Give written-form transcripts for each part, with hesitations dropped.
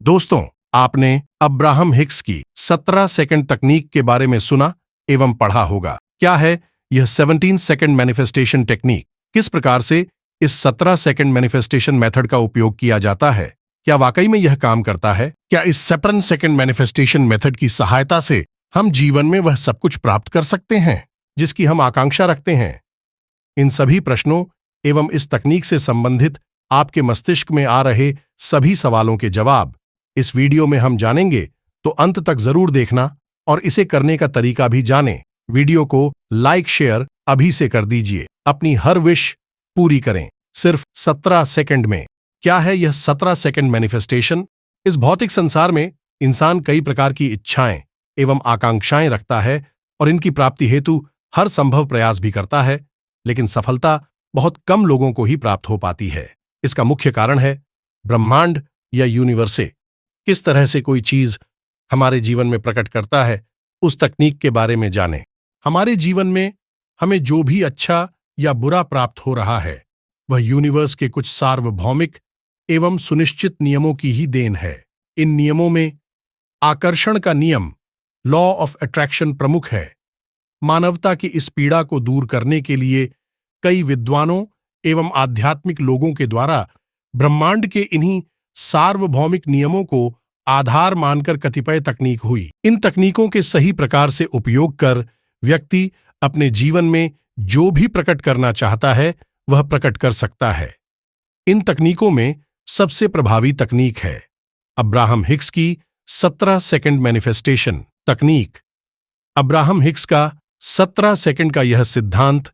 दोस्तों, आपने Abraham Hicks की 17 सेकंड तकनीक के बारे में सुना एवं पढ़ा होगा। क्या है यह 17 सेकंड मैनिफेस्टेशन टेक्निक? किस प्रकार से इस 17 सेकंड मैनिफेस्टेशन मेथड का उपयोग किया जाता है? क्या वाकई में यह काम करता है? क्या इस 17 सेकंड मैनिफेस्टेशन मेथड की सहायता से हम जीवन में वह सब कुछ प्राप्त कर सकते हैं जिसकी हम आकांक्षा रखते हैं? इन सभी प्रश्नों एवं इस तकनीक से संबंधित आपके मस्तिष्क में आ रहे सभी सवालों के जवाब इस वीडियो में हम जानेंगे, तो अंत तक जरूर देखना और इसे करने का तरीका भी जानें। वीडियो को लाइक शेयर अभी से कर दीजिए। अपनी हर विश पूरी करें सिर्फ 17 सेकंड में। क्या है यह 17 सेकंड मैनिफेस्टेशन? इस भौतिक संसार में इंसान कई प्रकार की इच्छाएं एवं आकांक्षाएं रखता है और इनकी प्राप्ति हेतु हर संभव प्रयास भी करता है, लेकिन सफलता बहुत कम लोगों को ही प्राप्त हो पाती है। इसका मुख्य कारण है ब्रह्मांड या यूनिवर्से किस तरह से कोई चीज हमारे जीवन में प्रकट करता है, उस तकनीक के बारे में जानें। हमारे जीवन में हमें जो भी अच्छा या बुरा प्राप्त हो रहा है वह यूनिवर्स के कुछ सार्वभौमिक एवं सुनिश्चित नियमों की ही देन है। इन नियमों में आकर्षण का नियम, लॉ ऑफ अट्रैक्शन, प्रमुख है। मानवता की इस पीड़ा को दूर करने के लिए कई विद्वानों एवं आध्यात्मिक लोगों के द्वारा ब्रह्मांड के इन्हीं सार्वभौमिक नियमों को आधार मानकर कतिपय तकनीक हुई। इन तकनीकों के सही प्रकार से उपयोग कर व्यक्ति अपने जीवन में जो भी प्रकट करना चाहता है वह प्रकट कर सकता है। इन तकनीकों में सबसे प्रभावी तकनीक है अब्राहम हिक्स की 17 सेकंड मैनिफेस्टेशन तकनीक। अब्राहम हिक्स का 17 सेकंड का यह सिद्धांत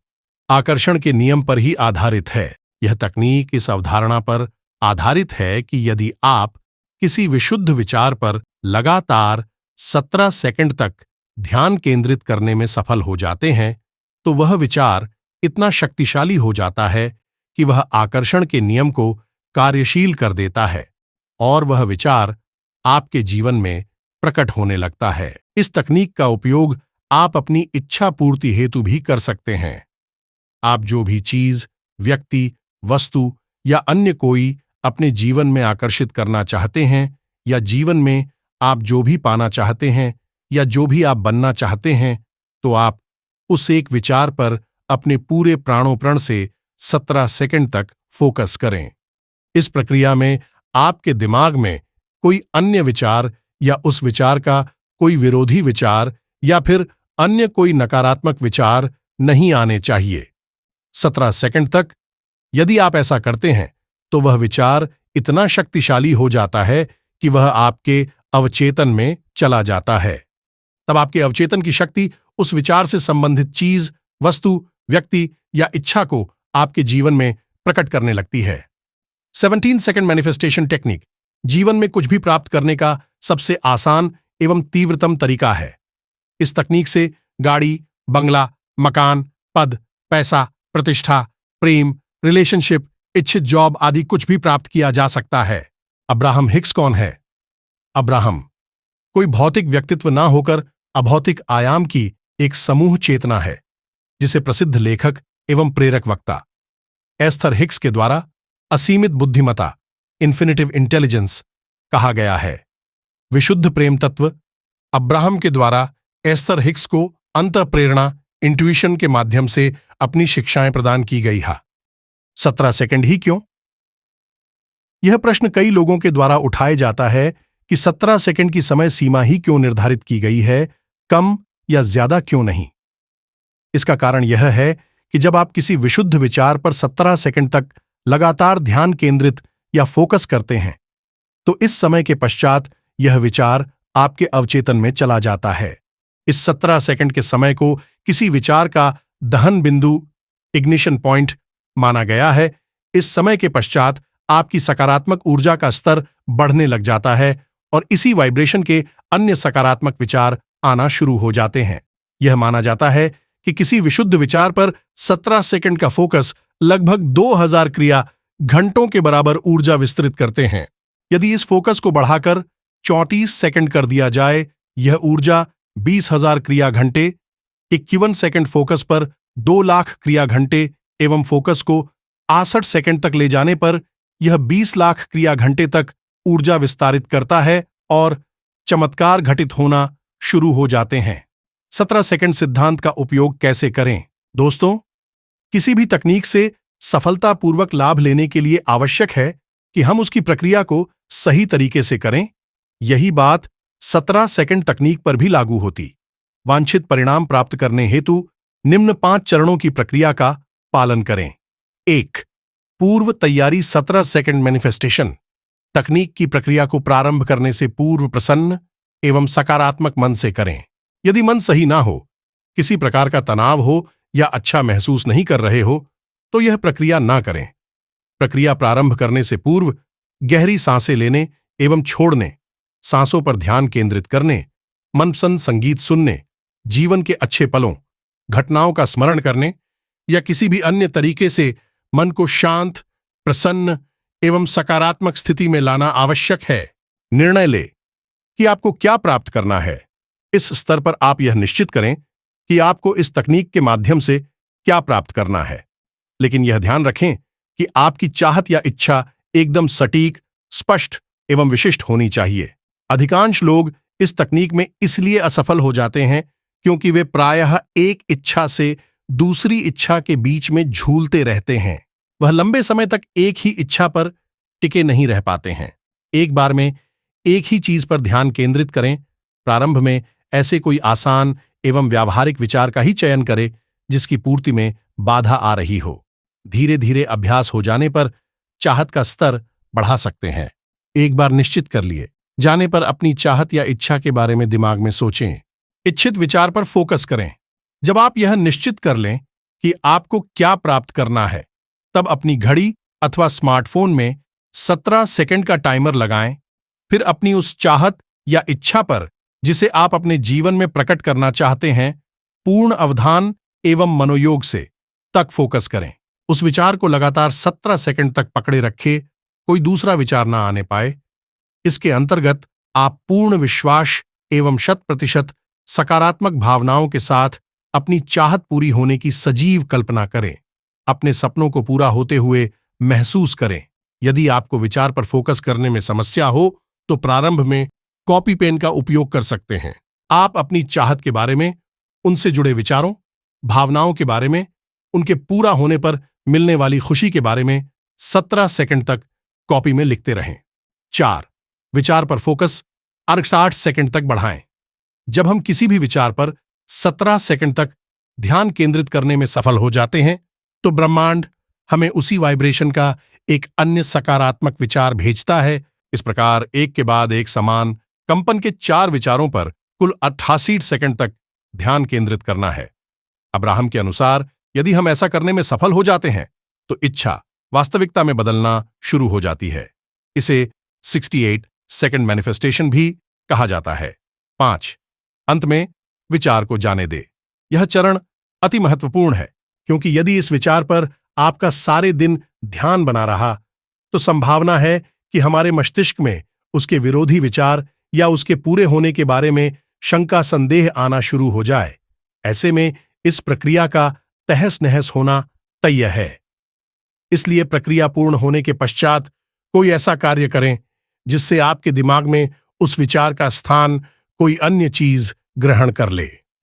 आकर्षण के नियम पर ही आधारित है। यह तकनीक इस अवधारणा पर आधारित है कि यदि आप किसी विशुद्ध विचार पर लगातार 17 सेकंड तक ध्यान केंद्रित करने में सफल हो जाते हैं, तो वह विचार इतना शक्तिशाली हो जाता है कि वह आकर्षण के नियम को कार्यशील कर देता है और वह विचार आपके जीवन में प्रकट होने लगता है। इस तकनीक का उपयोग आप अपनी इच्छा पूर्ति हेतु भी कर सकते हैं। आप जो भी चीज, व्यक्ति, वस्तु या अन्य कोई अपने जीवन में आकर्षित करना चाहते हैं, या जीवन में आप जो भी पाना चाहते हैं या जो भी आप बनना चाहते हैं, तो आप उस एक विचार पर अपने पूरे प्राणोप्रण से 17 सेकंड तक फोकस करें। इस प्रक्रिया में आपके दिमाग में कोई अन्य विचार या उस विचार का कोई विरोधी विचार या फिर अन्य कोई नकारात्मक विचार नहीं आने चाहिए। 17 सेकंड तक यदि आप ऐसा करते हैं तो वह विचार इतना शक्तिशाली हो जाता है कि वह आपके अवचेतन में चला जाता है। तब आपके अवचेतन की शक्ति उस विचार से संबंधित चीज, वस्तु, व्यक्ति या इच्छा को आपके जीवन में प्रकट करने लगती है। 17 सेकंड मैनिफेस्टेशन टेक्निक जीवन में कुछ भी प्राप्त करने का सबसे आसान एवं तीव्रतम तरीका है। इस तकनीक से गाड़ी, बंगला, मकान, पद, पैसा, प्रतिष्ठा, प्रेम, रिलेशनशिप, इच्छित जॉब आदि कुछ भी प्राप्त किया जा सकता है। अब्राहम हिक्स कौन है? अब्राहम कोई भौतिक व्यक्तित्व ना होकर अभौतिक आयाम की एक समूह चेतना है, जिसे प्रसिद्ध लेखक एवं प्रेरक वक्ता एस्थर हिक्स के द्वारा असीमित बुद्धिमता, इन्फिनिटिव इंटेलिजेंस कहा गया है। विशुद्ध प्रेम तत्व अब्राहम के द्वारा एस्थर हिक्स को अंतःप्रेरणा, इंट्यूशन के माध्यम से अपनी शिक्षाएं प्रदान की गई है। 17 सेकंड ही क्यों? यह प्रश्न कई लोगों के द्वारा उठाया जाता है कि 17 सेकंड की समय सीमा ही क्यों निर्धारित की गई है, कम या ज्यादा क्यों नहीं? इसका कारण यह है कि जब आप किसी विशुद्ध विचार पर 17 सेकंड तक लगातार ध्यान केंद्रित या फोकस करते हैं, तो इस समय के पश्चात यह विचार आपके अवचेतन में चला जाता है। इस 17 सेकंड के समय को किसी विचार का दहन बिंदु, इग्निशन पॉइंट माना गया है। इस समय के पश्चात आपकी सकारात्मक ऊर्जा का स्तर बढ़ने लग जाता है और इसी वाइब्रेशन के अन्य सकारात्मक विचार आना शुरू हो जाते हैं। यह माना जाता है कि किसी विशुद्ध विचार पर 17 सेकंड का फोकस लगभग 2000 क्रिया घंटों के बराबर ऊर्जा विस्तृत करते हैं। यदि इस फोकस को बढ़ाकर 34 सेकंड कर दिया जाए, यह ऊर्जा 20,000 क्रिया घंटे, 51 सेकंड फोकस पर 2 लाख क्रिया घंटे एवं फोकस को 68 सेकंड तक ले जाने पर यह 20 लाख क्रिया घंटे तक ऊर्जा विस्तारित करता है और चमत्कार घटित होना शुरू हो जाते हैं। 17 सेकंड सिद्धांत का उपयोग कैसे करें? दोस्तों, किसी भी तकनीक से सफलतापूर्वक लाभ लेने के लिए आवश्यक है कि हम उसकी प्रक्रिया को सही तरीके से करें। यही बात 17 सेकंड तकनीक पर भी लागू होती। वांछित परिणाम प्राप्त करने हेतु निम्न 5 चरणों की प्रक्रिया का पालन करें। 1. पूर्व तैयारी 17 सेकंड मैनिफेस्टेशन। तकनीक की प्रक्रिया को प्रारंभ करने से पूर्व प्रसन्न एवं सकारात्मक मन से करें। यदि मन सही ना हो, किसी प्रकार का तनाव हो या अच्छा महसूस नहीं कर रहे हो, तो यह प्रक्रिया ना करें। प्रक्रिया प्रारंभ करने से पूर्व गहरी सांसें लेने एवं छोड़ने, सांसों पर ध्यान केंद्रित करने, मनपसंद संगीत सुनने, जीवन के अच्छे पलों, घटनाओं का स्मरण करने या किसी भी अन्य तरीके से मन को शांत, प्रसन्न एवं सकारात्मक स्थिति में लाना आवश्यक है। निर्णय ले कि आपको क्या प्राप्त करना है। इस स्तर पर आप यह निश्चित करें कि आपको इस तकनीक के माध्यम से क्या प्राप्त करना है, लेकिन यह ध्यान रखें कि आपकी चाहत या इच्छा एकदम सटीक, स्पष्ट एवं विशिष्ट होनी चाहिए। अधिकांश लोग इस तकनीक में इसलिए असफल हो जाते हैं क्योंकि वे प्रायः एक इच्छा से दूसरी इच्छा के बीच में झूलते रहते हैं। वह लंबे समय तक एक ही इच्छा पर टिके नहीं रह पाते हैं। एक बार में एक ही चीज पर ध्यान केंद्रित करें। प्रारंभ में ऐसे कोई आसान एवं व्यावहारिक विचार का ही चयन करें जिसकी पूर्ति में बाधा आ रही हो। धीरे धीरे अभ्यास हो जाने पर चाहत का स्तर बढ़ा सकते हैं। एक बार निश्चित कर लिए जाने पर अपनी चाहत या इच्छा के बारे में दिमाग में सोचें। इच्छित विचार पर फोकस करें। जब आप यह निश्चित कर लें कि आपको क्या प्राप्त करना है, तब अपनी घड़ी अथवा स्मार्टफोन में 17 सेकंड का टाइमर लगाएं। फिर अपनी उस चाहत या इच्छा पर जिसे आप अपने जीवन में प्रकट करना चाहते हैं, पूर्ण अवधान एवं मनोयोग से तक फोकस करें। उस विचार को लगातार 17 सेकंड तक पकड़े रखें, कोई दूसरा विचार ना आने पाए। इसके अंतर्गत आप पूर्ण विश्वास एवं 100% सकारात्मक भावनाओं के साथ अपनी चाहत पूरी होने की सजीव कल्पना करें। अपने सपनों को पूरा होते हुए महसूस करें। यदि आपको विचार पर फोकस करने में समस्या हो तो प्रारंभ में कॉपी पेन का उपयोग कर सकते हैं। आप अपनी चाहत के बारे में, उनसे जुड़े विचारों, भावनाओं के बारे में, उनके पूरा होने पर मिलने वाली खुशी के बारे में 17 सेकंड तक कॉपी में लिखते रहें। 4. विचार पर फोकस 68 सेकंड तक बढ़ाएं। जब हम किसी भी विचार पर 17 सेकंड तक ध्यान केंद्रित करने में सफल हो जाते हैं, तो ब्रह्मांड हमें उसी वाइब्रेशन का एक अन्य सकारात्मक विचार भेजता है। इस प्रकार एक के बाद एक समान कंपन के 4 विचारों पर कुल 88 सेकंड तक ध्यान केंद्रित करना है। अब्राहम के अनुसार यदि हम ऐसा करने में सफल हो जाते हैं तो इच्छा वास्तविकता में बदलना शुरू हो जाती है। इसे 68 सेकंड मैनिफेस्टेशन भी कहा जाता है। 5. अंत में विचार को जाने दे। यह चरण अति महत्वपूर्ण है क्योंकि यदि इस विचार पर आपका सारे दिन ध्यान बना रहा तो संभावना है कि हमारे मस्तिष्क में उसके विरोधी विचार या उसके पूरे होने के बारे में शंका संदेह आना शुरू हो जाए। ऐसे में इस प्रक्रिया का तहस नहस होना तय है। इसलिए प्रक्रिया पूर्ण होने के पश्चात कोई ऐसा कार्य करें जिससे आपके दिमाग में उस विचार का स्थान कोई अन्य चीज ग्रहण कर ले।